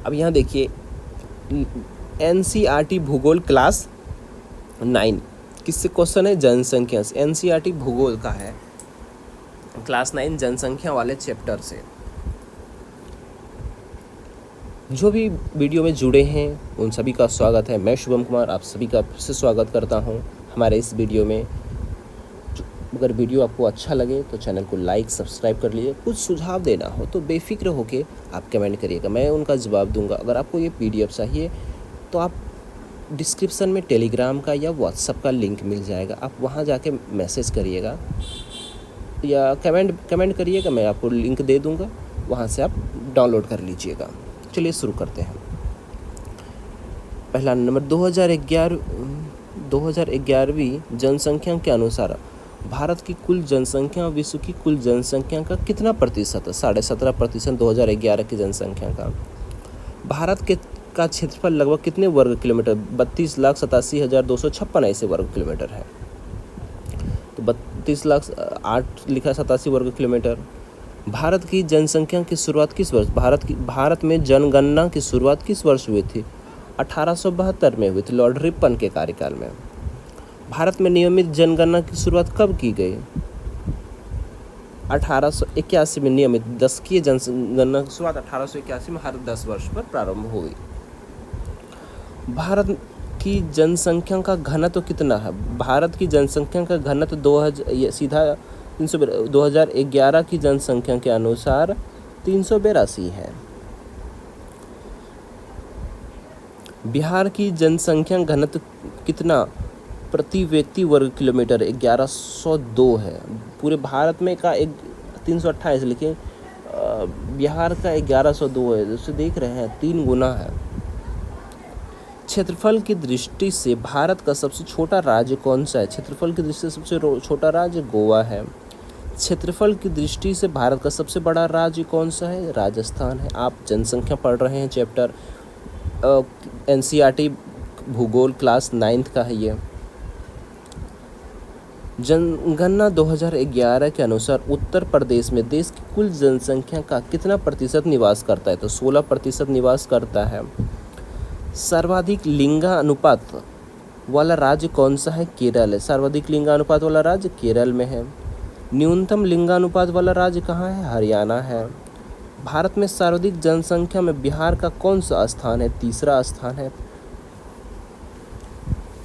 अब यहाँ देखिए, NCERT भूगोल क्लास 9 किससे क्वेश्चन है? जनसंख्या से। NCERT भूगोल का है, क्लास 9 जनसंख्या वाले चैप्टर से। जो भी वीडियो में जुड़े हैं उन सभी का स्वागत है। मैं शुभम कुमार आप सभी का फिर से स्वागत करता हूं हमारे इस वीडियो में। अगर वीडियो आपको अच्छा लगे तो चैनल को लाइक सब्सक्राइब कर लीजिए। कुछ सुझाव देना हो तो बेफिक्र होकर आप कमेंट करिएगा, मैं उनका जवाब दूंगा। अगर आपको ये PDF चाहिए तो आप डिस्क्रिप्शन में टेलीग्राम का या व्हाट्सएप का लिंक मिल जाएगा, आप वहाँ जाके मैसेज करिएगा या कमेंट करिएगा, मैं आपको लिंक दे दूँगा, वहाँ से आप डाउनलोड कर लीजिएगा। चलिए शुरू करते हैं। पहला नंबर 2011वीं जनसंख्या के अनुसार भारत की कुल जनसंख्या विश्व की कुल जनसंख्या का कितना प्रतिशत है? 17.5% 2011 की जनसंख्या का। भारत का क्षेत्रफल लगभग कितने वर्ग किलोमीटर? 32,87,256 ऐसे वर्ग किलोमीटर है। तो 32,08,000 लिखा है 87 वर्ग किलोमीटर। भारत की जनसंख्या की शुरुआत किस वर्ष? भारत में जनगणना की शुरुआत किस वर्ष हुई थी? 1872 में हुई थी, लॉर्ड रिपन के कार्यकाल में। भारत में नियमित जनगणना की शुरुआत कब की गई? 1881 में नियमित दशकीय जनगणना की शुरुआत 1881 में हर 10 वर्ष पर प्रारंभ हुई। भारत की जनसंख्या का घनत्व कितना है? भारत की जनसंख्या का घनत्व 2011 की जनसंख्या के अनुसार 382 है। बिहार की जनसंख्या घनत्व कितना प्रति व्यक्ति वर्ग किलोमीटर? 1102 है। पूरे भारत में का 328, लेकिन बिहार का 1102 है। जैसे देख रहे हैं 3 गुना है। क्षेत्रफल की दृष्टि से भारत का सबसे छोटा राज्य कौन सा है? क्षेत्रफल की दृष्टि से सबसे छोटा राज्य गोवा है। क्षेत्रफल की दृष्टि से भारत का सबसे बड़ा राज्य कौन सा है? राजस्थान है। आप जनसंख्या पढ़ रहे हैं, चैप्टर NCERT भूगोल क्लास 9 का है ये। जनगणना 2011 के अनुसार उत्तर प्रदेश में देश की कुल जनसंख्या का कितना प्रतिशत निवास करता है? तो 16% निवास करता है। सर्वाधिक लिंगानुपात वाला राज्य कौन सा है? केरल है। सर्वाधिक लिंगानुपात वाला राज्य केरल में है। न्यूनतम लिंगानुपात वाला राज्य कहाँ है? हरियाणा है। भारत में सर्वाधिक जनसंख्या में बिहार का कौन सा स्थान है? तीसरा स्थान है।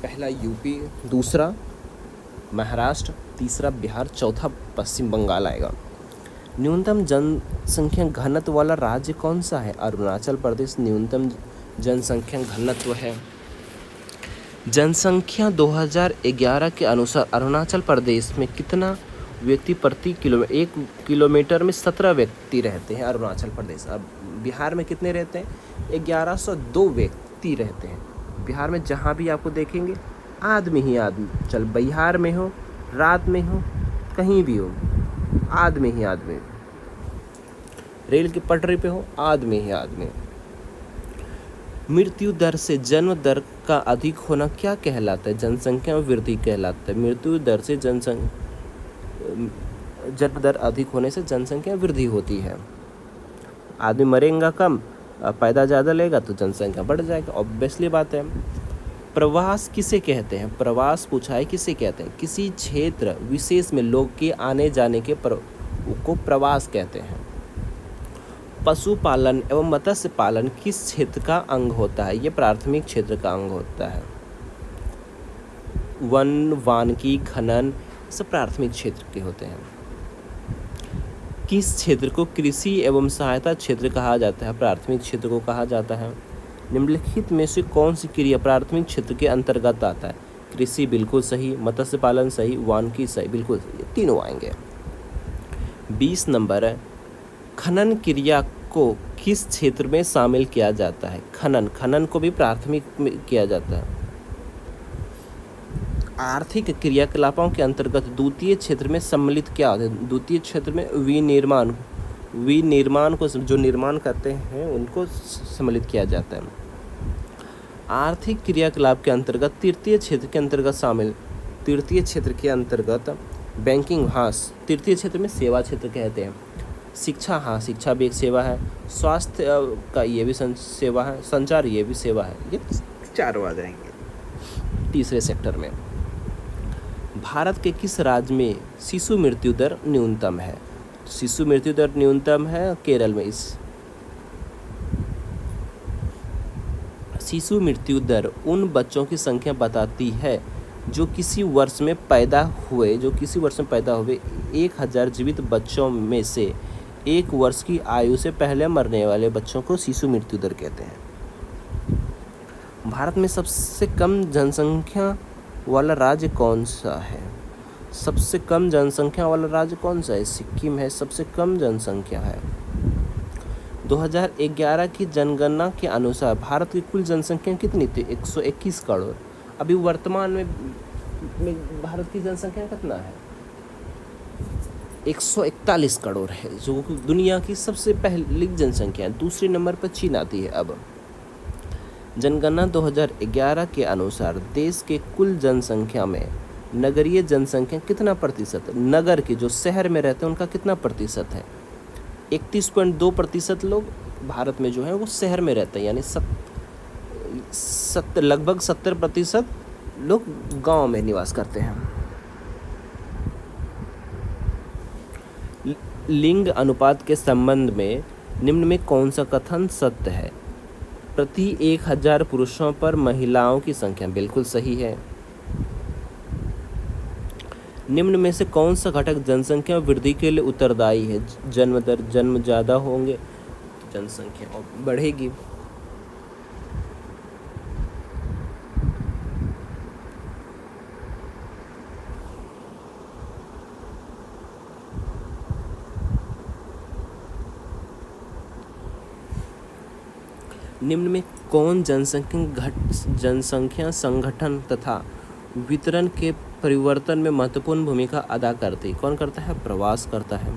पहला यूपी, दूसरा महाराष्ट्र, तीसरा बिहार, चौथा पश्चिम बंगाल आएगा। न्यूनतम जनसंख्या घनत्व वाला राज्य कौन सा है? अरुणाचल प्रदेश न्यूनतम जनसंख्या घनत्व है। जनसंख्या 2011 के अनुसार अरुणाचल प्रदेश में कितना व्यक्ति प्रति किलोमीटर? 1 किलोमीटर में 17 व्यक्ति रहते हैं अरुणाचल प्रदेश। अब बिहार में कितने रहते हैं? 1102 व्यक्ति रहते हैं। बिहार में जहाँ भी आपको देखेंगे आदमी ही आदमी, चल बिहार में हो, रात में हो, कहीं भी हो, आदमी ही आदमी। रेल की पटरी पे हो, आदमी ही आदमी। मृत्यु दर से जन्म दर का अधिक होना क्या कहलाता है? जनसंख्या में वृद्धि कहलाता है। मृत्यु दर से जन्म दर अधिक होने से जनसंख्या वृद्धि होती है। आदमी मरेगा कम, पैदा ज़्यादा लेगा तो जनसंख्या बढ़ जाएगा, ऑब्वियसली बात है। प्रवास किसे कहते हैं? प्रवास पूछा है, किसे कहते हैं? किसी क्षेत्र विशेष में लोग के आने जाने के को प्रवास कहते हैं। पशुपालन एवं मत्स्य पालन किस क्षेत्र का अंग होता है? ये प्राथमिक क्षेत्र का अंग होता है। वन, वानिकी, खनन सब प्राथमिक क्षेत्र के होते हैं। किस क्षेत्र को कृषि एवं सहायता क्षेत्र कहा जाता है? प्राथमिक क्षेत्र को कहा जाता है। निम्नलिखित में से कौन सी क्रिया प्राथमिक क्षेत्र के अंतर्गत आता है? कृषि बिल्कुल सही, मत्स्य पालन सही, वानिकी सही, बिल्कुल सही, तीनों आएंगे। 20 नंबर है, खनन क्रिया को किस क्षेत्र में शामिल किया जाता है? खनन को भी प्राथमिक में किया जाता है। आर्थिक क्रियाकलापों के अंतर्गत द्वितीय क्षेत्र में सम्मिलित क्या होता है? द्वितीय क्षेत्र में विनिर्माण को जो निर्माण करते हैं उनको सम्मिलित किया जाता है। आर्थिक क्रियाकलाप के अंतर्गत तृतीय क्षेत्र के अंतर्गत शामिल, तृतीय क्षेत्र के अंतर्गत बैंकिंग, हाँ तृतीय क्षेत्र में सेवा क्षेत्र कहते हैं। शिक्षा, हाँ शिक्षा भी एक सेवा है। स्वास्थ्य का ये भी सेवा है। संचार ये भी सेवा है। ये चारों आ जाएंगे तीसरे सेक्टर में। भारत के किस राज्य में शिशु मृत्यु दर न्यूनतम है? शिशु मृत्यु दर न्यूनतम है केरल में। इस शिशु मृत्यु दर उन बच्चों की संख्या बताती है जो किसी वर्ष में पैदा हुए 1000 जीवित बच्चों में से 1 वर्ष की आयु से पहले मरने वाले बच्चों को शिशु मृत्यु दर कहते हैं। भारत में सबसे कम जनसंख्या वाला राज्य कौन सा है? सबसे कम जनसंख्या वाला राज्य कौन सा है? सिक्किम है, सबसे कम जनसंख्या है। 2011 की जनगणना के अनुसार भारत की कुल जनसंख्या कितनी थी? 121 करोड़। अभी वर्तमान में भारत की जनसंख्या कितना है? 141 करोड़ है, जो दुनिया की सबसे पहली जनसंख्या है। दूसरे नंबर पर चीन आती है। अब जनगणना 2011 के अनुसार देश के कुल जनसंख्या में नगरीय जनसंख्या कितना प्रतिशत? नगर के जो शहर में रहते हैं उनका कितना प्रतिशत है? 31.2% लोग भारत में जो है वो शहर में रहते हैं, यानी लगभग 70% लोग गांव में निवास करते हैं। लिंग अनुपात के संबंध में निम्न में कौन सा कथन सत्य है? प्रति 1000 पुरुषों पर महिलाओं की संख्या बिल्कुल सही है। निम्न में से कौन सा घटक जनसंख्या वृद्धि के लिए उत्तरदायी है? जन्म दर, जन्म ज़्यादा होंगे तो जनसंख्या बढ़ेगी। निम्न में कौन जनसंख्या संगठन तथा वितरण के परिवर्तन में महत्वपूर्ण भूमिका अदा करती? कौन करता है? प्रवास करता है।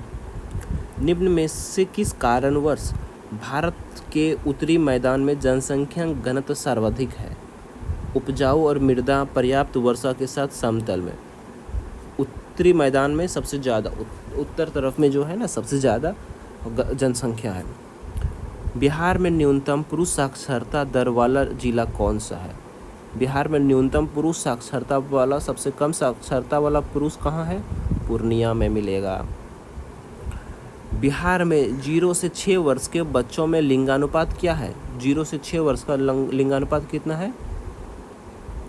निम्न में से किस कारणवश भारत के उत्तरी मैदान में जनसंख्या घनत्व सर्वाधिक है? उपजाऊ और मृदा पर्याप्त वर्षा के साथ समतल में। उत्तरी मैदान में सबसे ज़्यादा, उत्तर तरफ में जो है ना सबसे ज़्यादा जनसंख्या है। बिहार में न्यूनतम पुरुष साक्षरता दर वाला जिला कौन सा है? बिहार में न्यूनतम पुरुष साक्षरता वाला, सबसे कम साक्षरता वाला पुरुष कहाँ है? पूर्णिया में मिलेगा। बिहार में 0 से 6 वर्ष के बच्चों में लिंगानुपात क्या है? 0 से 6 वर्ष का लिंगानुपात कितना है?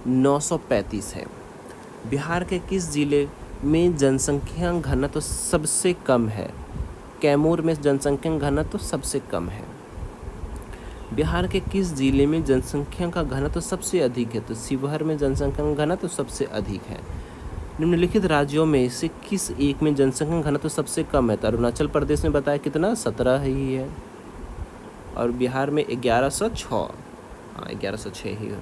935 है। बिहार के किस जिले में जनसंख्या घनत्व सबसे कम है? कैमूर में जनसंख्या घनत्व सबसे कम है। बिहार के किस जिले में जनसंख्या का घनत्व सबसे अधिक है? तो शिवहर में जनसंख्या का घनत्व सबसे अधिक है। निम्नलिखित राज्यों में से किस एक में जनसंख्या घनत्व सबसे कम है? तो अरुणाचल प्रदेश में बताया कितना? 17 ही है। और बिहार में 1106, 1106 ही है।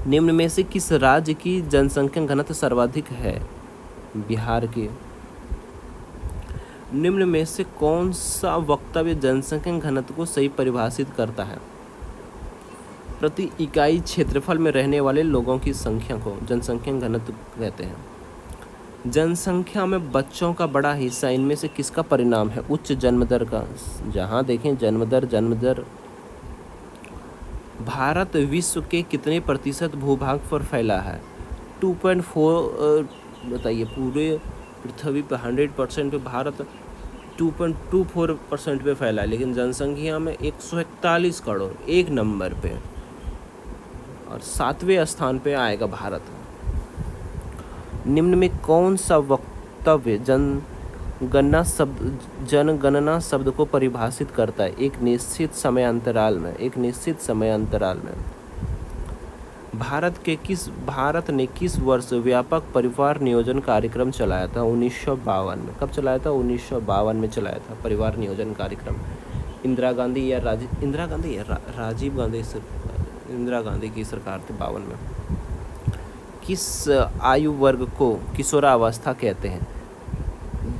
निम्न में से किस राज्य की जनसंख्या घनत्व सर्वाधिक है? बिहार की। निम्न में से कौन सा वक्तव्य जनसंख्या घनत्व को सही परिभाषित करता है? प्रति इकाई क्षेत्रफल में रहने वाले लोगों की संख्या को जनसंख्या घनत्व कहते हैं। जनसंख्या में बच्चों का बड़ा हिस्सा इनमें से किसका परिणाम है? उच्च जन्म दर का। जहाँ देखें जन्म दर। भारत विश्व के कितने प्रतिशत भूभाग पर फैला है? 2.4। बताइए, पूरे पृथ्वी पर 100% पे भारत 2.24% पे फैला है, लेकिन जनसंख्या में 141 करोड़, 1 नंबर पे, और 7वें स्थान पे आएगा भारत। निम्न में कौन सा वक्तव्य जनगणना शब्द को परिभाषित करता है? एक निश्चित समय अंतराल में। भारत ने किस वर्ष व्यापक परिवार नियोजन कार्यक्रम चलाया था? 1952 में। कब चलाया था? 1952 में चलाया था परिवार नियोजन कार्यक्रम। इंदिरा गांधी की सरकार थी 52 में। किस आयु वर्ग को किशोरावस्था कहते हैं?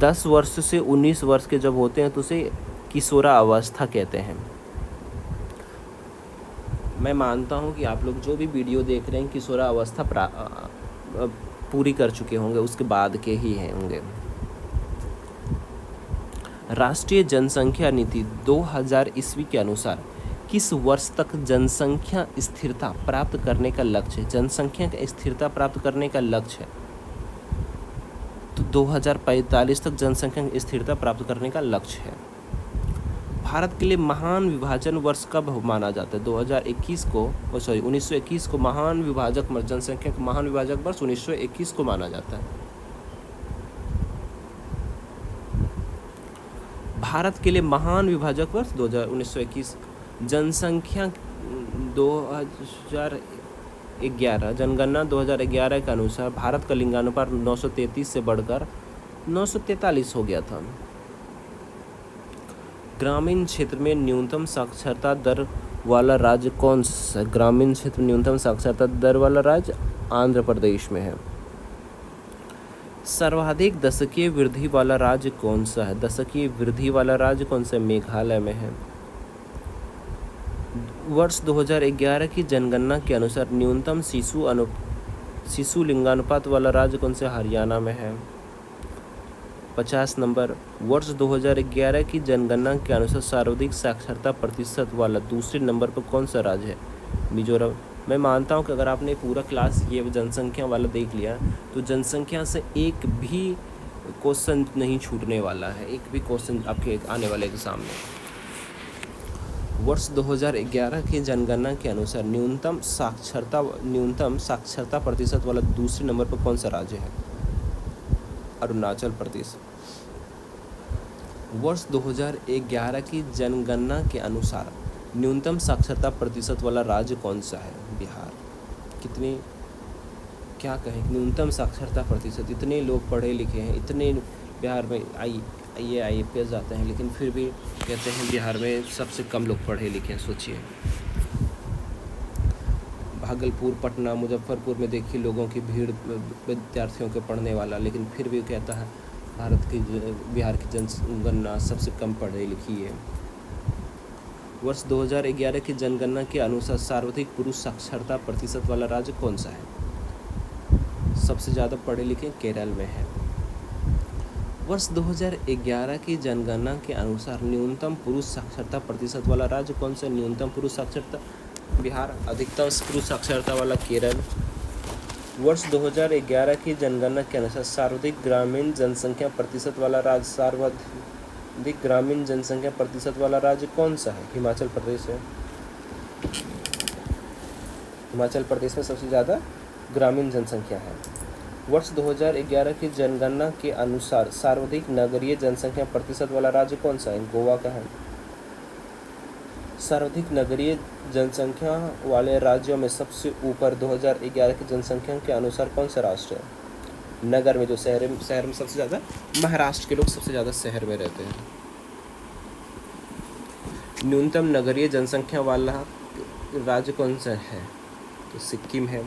10 वर्ष से 19 वर्ष के जब होते हैं तो उसे किशोरावस्था कहते हैं। मैं मानता हूं कि आप लोग जो भी वीडियो देख रहे हैं किशोरावस्था पूरी कर चुके होंगे, उसके बाद के ही हैं होंगे। राष्ट्रीय जनसंख्या नीति 2000 ईस्वी के अनुसार किस वर्ष तक जनसंख्या स्थिरता प्राप्त करने का लक्ष्य है? जनसंख्या का स्थिरता प्राप्त करने का लक्ष्य है तो 2045 तक जनसंख्या की स्थिरता प्राप्त करने का लक्ष्य है। भारत के लिए महान विभाजन वर्ष कब माना जाता है? 2021 को 1921 को महान विभाजक जनसंख्या का महान विभाजक वर्ष 1921 को माना जाता है। भारत के लिए महान विभाजक वर्ष 1921। जनसंख्या 2011 जनगणना 2011 के अनुसार भारत का लिंगानुपात 933 से बढ़कर 943 हो गया था। ग्रामीण क्षेत्र में न्यूनतम साक्षरता दर वाला राज्य कौन सा है? ग्रामीण क्षेत्र में न्यूनतम साक्षरता दर वाला राज्य आंध्र प्रदेश में है। सर्वाधिक दशकीय वृद्धि वाला राज्य कौन सा है? दशकीय वृद्धि वाला राज्य कौन सा है? मेघालय में है। वर्ष 2011 की जनगणना के अनुसार न्यूनतम शिशु लिंगानुपात वाला राज्य कौन सा? हरियाणा में है। 50 नंबर, वर्ष 2011 की जनगणना के अनुसार सर्वाधिक साक्षरता प्रतिशत वाला दूसरे नंबर पर कौन सा राज्य है? मिजोरम। मैं मानता हूं कि अगर आपने पूरा क्लास ये जनसंख्या वाला देख लिया तो जनसंख्या से एक भी क्वेश्चन नहीं छूटने वाला है, एक भी क्वेश्चन आपके आने वाले एग्जाम में। वर्ष 2011 की जनगणना के अनुसार न्यूनतम साक्षरता प्रतिशत वाला दूसरे नंबर पर कौन सा राज्य है? अरुणाचल प्रदेश। वर्ष 2011 की जनगणना के अनुसार न्यूनतम साक्षरता प्रतिशत वाला राज्य कौन सा है? बिहार। कितने क्या कहें, न्यूनतम साक्षरता प्रतिशत, इतने लोग पढ़े लिखे हैं, इतने बिहार में IAS जाते हैं, लेकिन फिर भी कहते हैं बिहार में सबसे कम लोग पढ़े लिखे हैं। सोचिए, भागलपुर, पटना, मुजफ्फरपुर में देखिए लोगों की भीड़, विद्यार्थियों के पढ़ने वाला, लेकिन फिर भी कहता है बिहार की जनगणना सबसे कम पढ़ी लिखी है। वर्ष 2011 की जनगणना के अनुसार सर्वाधिक पुरुष साक्षरता प्रतिशत वाला राज्य कौन सा है? सबसे ज़्यादा पढ़े लिखे केरल में है। वर्ष 2011 की जनगणना के अनुसार न्यूनतम पुरुष साक्षरता प्रतिशत वाला राज्य कौन सा? न्यूनतम पुरुष साक्षरता बिहार, अधिकतम पुरुष साक्षरता वाला केरल। वर्ष 2011 की जनगणना के अनुसार सर्वाधिक ग्रामीण जनसंख्या प्रतिशत वाला राज्य कौन सा है? हिमाचल प्रदेश है। हिमाचल प्रदेश में सबसे ज़्यादा ग्रामीण जनसंख्या है। वर्ष 2011 की जनगणना के अनुसार सर्वाधिक नगरीय जनसंख्या प्रतिशत वाला राज्य कौन सा है? गोवा का है। सर्वाधिक नगरीय जनसंख्या वाले राज्यों में सबसे ऊपर 2011 की जनसंख्या के अनुसार कौन सा राष्ट्र है? नगर में, जो शहर में सबसे ज़्यादा, महाराष्ट्र के लोग सबसे ज़्यादा शहर में रहते हैं। न्यूनतम नगरीय जनसंख्या वाला राज्य कौन सा है? तो सिक्किम है।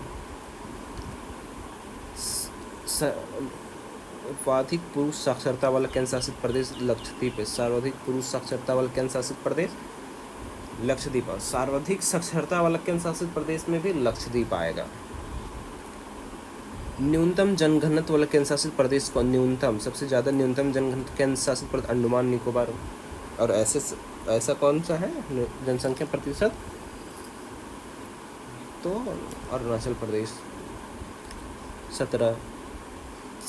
सर्वाधिक पुरुष साक्षरता वाला केंद्र शासित प्रदेश लक्षद्वीप है। सर्वाधिक पुरुष साक्षरता वाला केंद्र शासित प्रदेश लक्षद्वीप। सर्वाधिक साक्षरता वाला केंद्र शासित प्रदेश में भी लक्षद्वीप आएगा। न्यूनतम जनघनत्व वाला केंद्र शासित प्रदेश को, न्यूनतम सबसे ज़्यादा न्यूनतम जनघनत्व केंद्र शासित प्रदेश अंडमान निकोबार। और ऐसा कौन सा है जनसंख्या प्रतिशत? तो अरुणाचल प्रदेश। 17,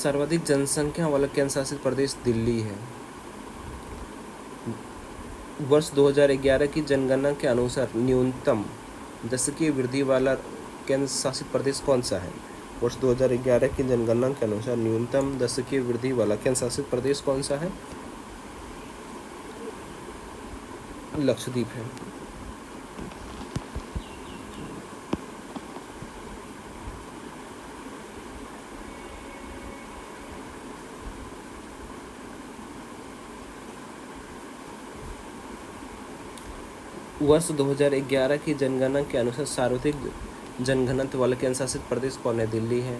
सर्वाधिक जनसंख्या वाला केंद्र शासित प्रदेश दिल्ली है। वर्ष 2011 की जनगणना के अनुसार न्यूनतम दशकीय वृद्धि वाला केंद्र शासित प्रदेश कौन सा है? वर्ष 2011 की जनगणना के अनुसार न्यूनतम दशकीय वृद्धि वाला केंद्र शासित प्रदेश कौन सा है? लक्षद्वीप है। वर्ष 2011 की जनगणना के अनुसार सर्वाधिक जनघनत्व वाला केंद्र शासित प्रदेश कौन है? दिल्ली है।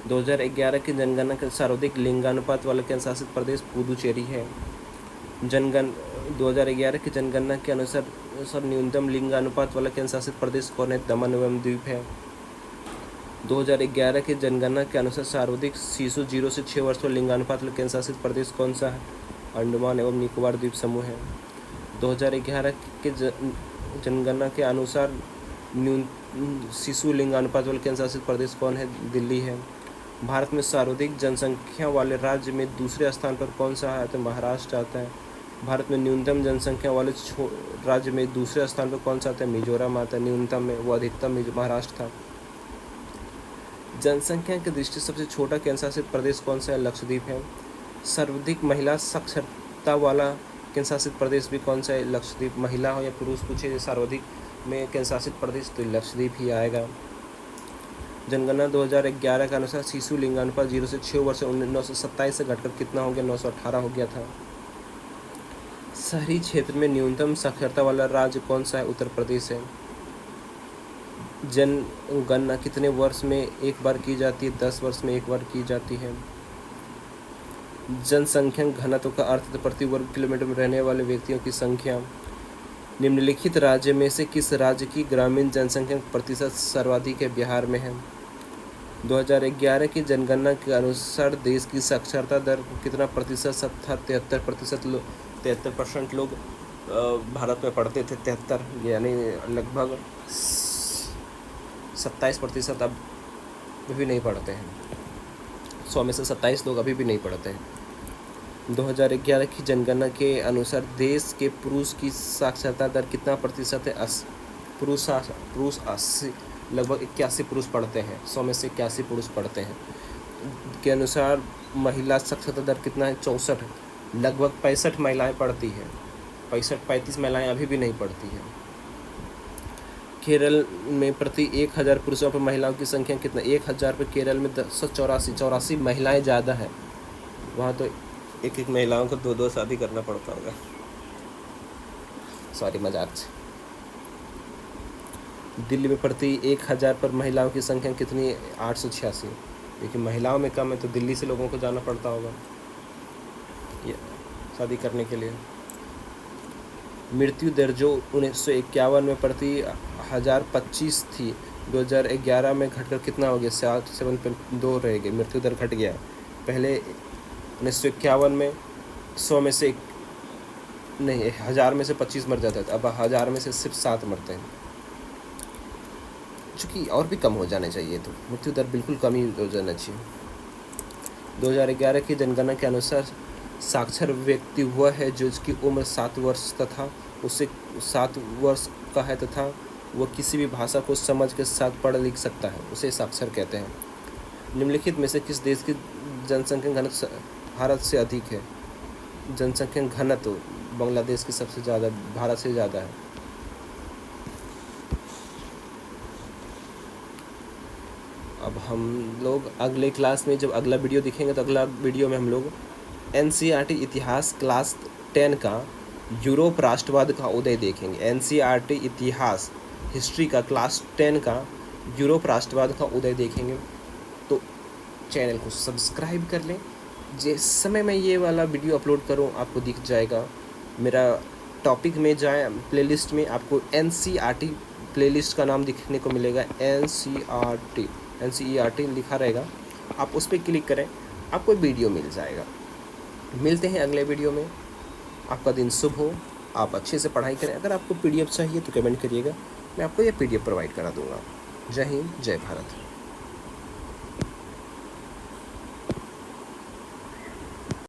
2011 की जनगणना के सर्वाधिक लिंगानुपात वाला केंद्र शासित प्रदेश पुदुचेरी है। 2011 की जनगणना के अनुसार न्यूनतम लिंगानुपात वाला केंद्र शासित प्रदेश कौन है? दमन एवं द्वीप है। 2011 की जनगणना के अनुसार सर्वाधिक शिशु 0 से 6 वर्ष वाले लिंगानुपात वाला केंद्र शासित प्रदेश कौन सा है? अंडमान एवं निकोबार द्वीप समूह है। 2011 के जनगणना के अनुसार शिशु लिंगानुपात वाले केंद्र शासित प्रदेश कौन है? दिल्ली है। भारत में सर्वाधिक जनसंख्या वाले राज्य में दूसरे स्थान पर कौन सा है? तो महाराष्ट्र आता है। भारत में न्यूनतम जनसंख्या वाले राज्य में दूसरे स्थान पर कौन सा आता है? मिजोरम आता है। न्यूनतम में, वो अधिकतम महाराष्ट्र था। जनसंख्या की दृष्टि से सबसे छोटा केंद्र शासित प्रदेश कौन सा है? लक्षद्वीप है। सर्वाधिक महिला साक्षरता वाला केंद्र शासित प्रदेश भी कौन सा है? लक्षद्वीप। महिला हो या पुरुष पूछे सर्वाधिक में केंद्र शासित प्रदेश, तो लक्षद्वीप ही आएगा। जनगणना 2011 के अनुसार शिशु लिंगानुपात 0 से 6 वर्ष 927 से घटकर कितना हो गया? 918 हो गया था। शहरी क्षेत्र में न्यूनतम साक्षरता वाला राज्य कौन सा है? उत्तर प्रदेश है। जनगणना कितने वर्ष में एक बार की जाती है? 10 वर्ष में एक बार की जाती है। जनसंख्या घनत्व का अर्थ प्रति वर्ग किलोमीटर में रहने वाले व्यक्तियों की संख्या। निम्नलिखित राज्य में से किस राज्य की ग्रामीण जनसंख्या प्रतिशत सर्वाधिक है? बिहार में है। 2011 की जनगणना के अनुसार देश की साक्षरता दर कितना प्रतिशत था? 73% लोग भारत में पढ़ते थे। 73 यानी लगभग 27% अब भी नहीं पढ़ते हैं। 100 में से 27 लोग अभी भी नहीं पढ़ते हैं। 2011 की जनगणना के अनुसार देश के पुरुष की साक्षरता दर कितना प्रतिशत है? पुरुष 80, लगभग 81 पुरुष पढ़ते हैं। 100 में से 81 पुरुष पढ़ते हैं। के अनुसार महिला साक्षरता दर कितना है? 64, लगभग 65 महिलाएं पढ़ती हैं। 35 महिलाएं अभी भी नहीं पढ़ती हैं। केरल में प्रति 1000 पुरुषों पर महिलाओं की संख्या कितना? 1000 पर केरल में 84 महिलाएं ज़्यादा हैं। वहाँ तो एक महिलाओं को 2 शादी करना पड़ता होगा। सॉरी, मजाक से। दिल्ली में प्रति 1000 पर महिलाओं की संख्या कितनी है? 886। लेकिन महिलाओं में कम है, तो दिल्ली से लोगों को जाना पड़ता होगा ये शादी करने के लिए। मृत्यु दर जो 1951 में प्रति 1025 थी, 2011 में घटकर कितना हो गया? 7.2 रह गई। मृत्यु दर घट गया। पहले 1951 में 100 में से नहीं, 1000 में से 25 मर जाते थे। अब 1000 में से सिर्फ 7 मरते हैं। चूँकि और भी कम हो जाने चाहिए, तो मृत्यु दर बिल्कुल कम ही हो जाना चाहिए। 2011 की जनगणना के अनुसार साक्षर व्यक्ति वह है जो उसकी उम्र 7 वर्ष तथा उससे 7 वर्ष का है तथा वह किसी भी भाषा को समझ के साथ पढ़ लिख सकता है, उसे साक्षर कहते हैं। निम्नलिखित में से किस देश की जनसंख्या घनत्व भारत से अधिक है? जनसंख्या घनत्व बांग्लादेश की सबसे ज़्यादा, भारत से ज़्यादा है। अब हम लोग अगले क्लास में जब अगला वीडियो दिखेंगे, तो अगला वीडियो में हम लोग NCERT इतिहास क्लास 10 का यूरोप राष्ट्रवाद का उदय देखेंगे। NCERT इतिहास हिस्ट्री का क्लास 10 का यूरोप राष्ट्रवाद का उदय देखेंगे। तो चैनल को सब्सक्राइब कर लें। जिस समय मैं ये वाला वीडियो अपलोड करूँ आपको दिख जाएगा। मेरा टॉपिक में जाए, प्लेलिस्ट में आपको NCERT प्लेलिस्ट का नाम दिखने को मिलेगा। NCERT लिखा रहेगा, आप उस पर क्लिक करें, आपको वीडियो मिल जाएगा। मिलते हैं अगले वीडियो में। आपका दिन शुभ हो, आप अच्छे से पढ़ाई करें। अगर आपको PDF चाहिए तो कमेंट करिएगा, मैं आपको ये PDF प्रोवाइड करा दूँगा। जय हिंद, जय भारत।